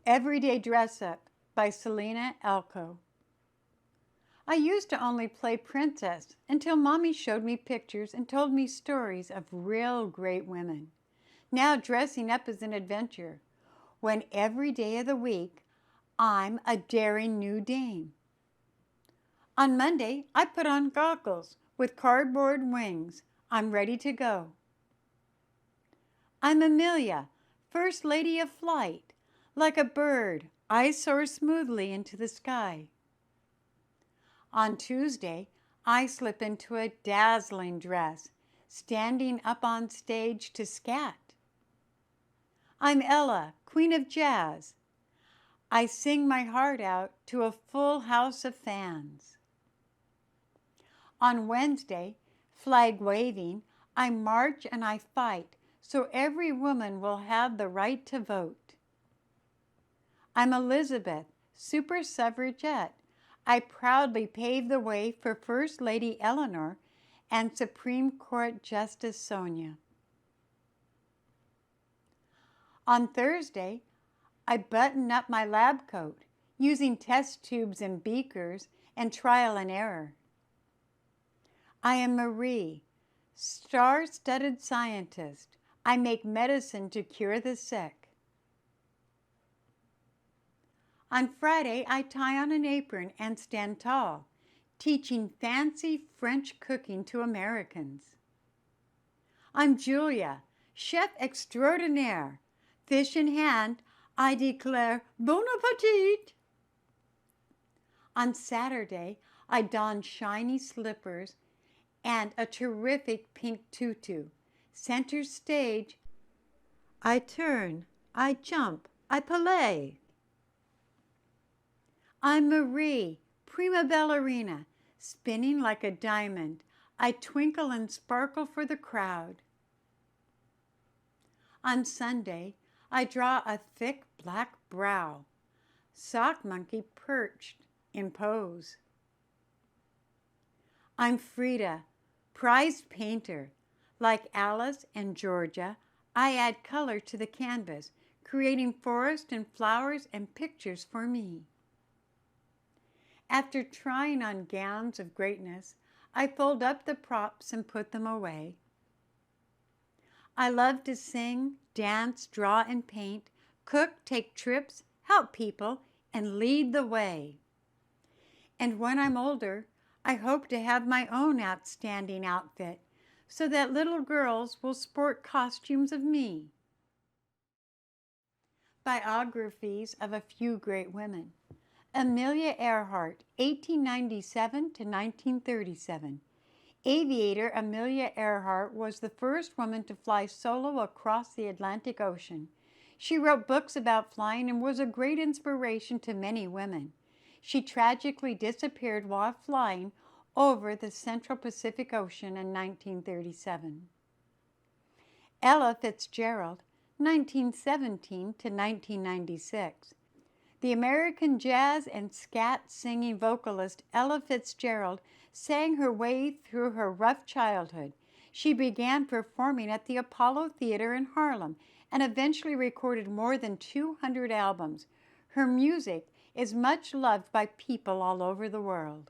Everyday Dress Up by Selina, Alko. I used to only play princess until Mommy showed me pictures and told me stories of real great women. Now dressing up is an adventure, when every day of the week I'm a daring new dame. On Monday, I put on goggles with cardboard wings. I'm ready to go. I'm Amelia, First Lady of Flight. Like a bird, I soar smoothly into the sky. On Tuesday, I slip into a dazzling dress, standing up on stage to scat. I'm Ella, Queen of Jazz. I sing my heart out to a full house of fans. On Wednesday, flag waving, I march and I fight so every woman will have the right to vote. I'm Elizabeth, super suffragette. I proudly paved the way for First Lady Eleanor and Supreme Court Justice Sonia. On Thursday, I button up my lab coat using test tubes and beakers and trial and error. I am Marie, star-studded scientist. I make medicine to cure the sick. On Friday, I tie on an apron and stand tall, teaching fancy French cooking to Americans. I'm Julia, chef extraordinaire. Fish in hand, I declare bon appetit. On Saturday, I don shiny slippers and a terrific pink tutu. Center stage, I turn, I jump, I play. I'm Marie, prima ballerina, spinning like a diamond. I twinkle and sparkle for the crowd. On Sunday, I draw a thick black brow, sock monkey perched in pose. I'm Frida, prized painter. Like Alice and Georgia, I add color to the canvas, creating forest and flowers and pictures for me. After trying on gowns of greatness, I fold up the props and put them away. I love to sing, dance, draw, and paint, cook, take trips, help people, and lead the way. And when I'm older, I hope to have my own outstanding outfit so that little girls will sport costumes of me. Biographies of a few great women. Amelia Earhart, 1897 to 1937. Aviator Amelia Earhart was the first woman to fly solo across the Atlantic Ocean. She wrote books about flying and was a great inspiration to many women. She tragically disappeared while flying over the Central Pacific Ocean in 1937. Ella Fitzgerald, 1917 to 1996. The American jazz and scat singing vocalist Ella Fitzgerald sang her way through her rough childhood. She began performing at the Apollo Theater in Harlem and eventually recorded more than 200 albums. Her music is much loved by people all over the world.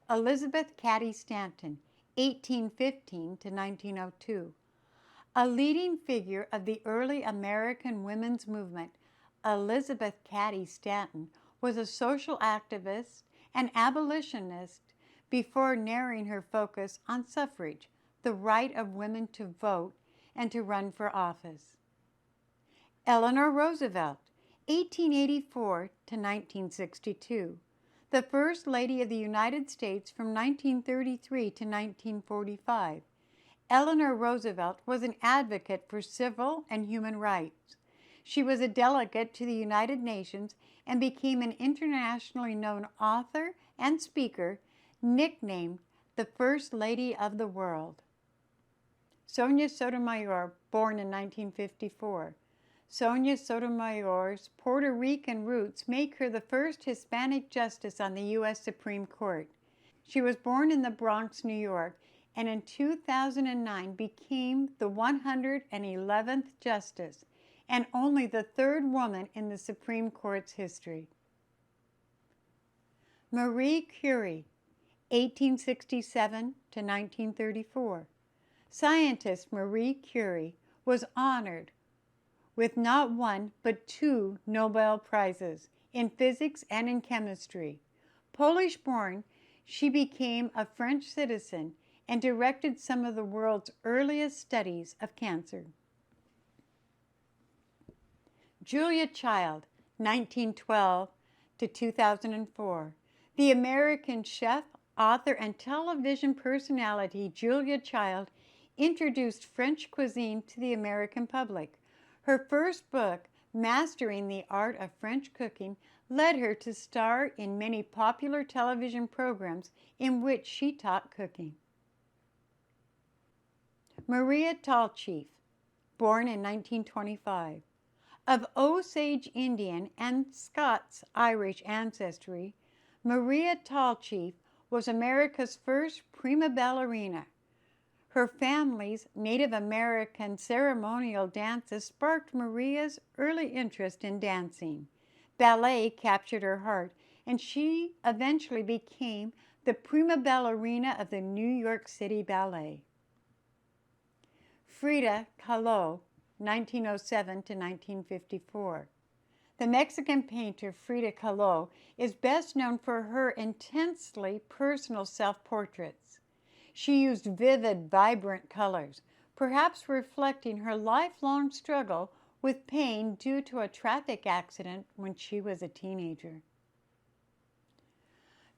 Elizabeth Cady Stanton, 1815 to 1902. A leading figure of the early American women's movement, Elizabeth Cady Stanton was a social activist and abolitionist before narrowing her focus on suffrage, the right of women to vote and to run for office. Eleanor Roosevelt, 1884 to 1962, the First Lady of the United States from 1933 to 1945. Eleanor Roosevelt was an advocate for civil and human rights. She was a delegate to the United Nations and became an internationally known author and speaker, nicknamed the First Lady of the World. Sonia Sotomayor, born in 1954. Sonia Sotomayor's Puerto Rican roots make her the first Hispanic justice on the U.S. Supreme Court. She was born in the Bronx, New York, and in 2009 became the 111th justice. and only the third woman in the Supreme Court's history. Marie Curie, 1867 to 1934. Scientist Marie Curie was honored with not one but 2 Nobel Prizes in physics and in chemistry. Polish-born, she became a French citizen and directed some of the world's earliest studies of cancer. Julia Child, 1912 to 2004. The American chef, author, and television personality Julia Child introduced French cuisine to the American public. Her first book, Mastering the Art of French Cooking, led her to star in many popular television programs in which she taught cooking. Maria Tallchief, born in 1925. Of Osage Indian and Scots-Irish ancestry, Maria Tallchief was America's first prima ballerina. Her family's Native American ceremonial dances sparked Maria's early interest in dancing. Ballet captured her heart, and she eventually became the prima ballerina of the New York City Ballet. Frida Kahlo, 1907 to 1954. The Mexican painter Frida Kahlo is best known for her intensely personal self-portraits. She used vivid, vibrant colors, perhaps reflecting her lifelong struggle with pain due to a traffic accident when she was a teenager.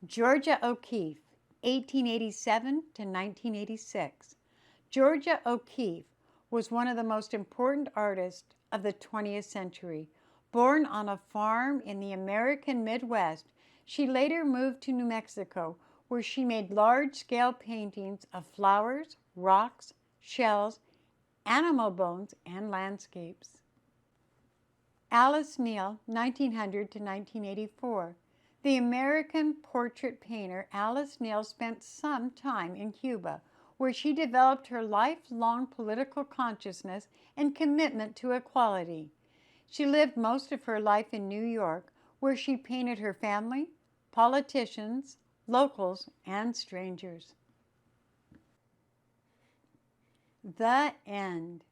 Georgia O'Keeffe, 1887 to 1986. Georgia O'Keeffe was one of the most important artists of the 20th century. Born on a farm in the American Midwest, she later moved to New Mexico, where she made large-scale paintings of flowers, rocks, shells, animal bones, and landscapes. Alice Neel, 1900 to 1984. The American portrait painter Alice Neel spent some time in Cuba, where she developed her lifelong political consciousness and commitment to equality. She lived most of her life in New York, where she painted her family, politicians, locals, and strangers. The end.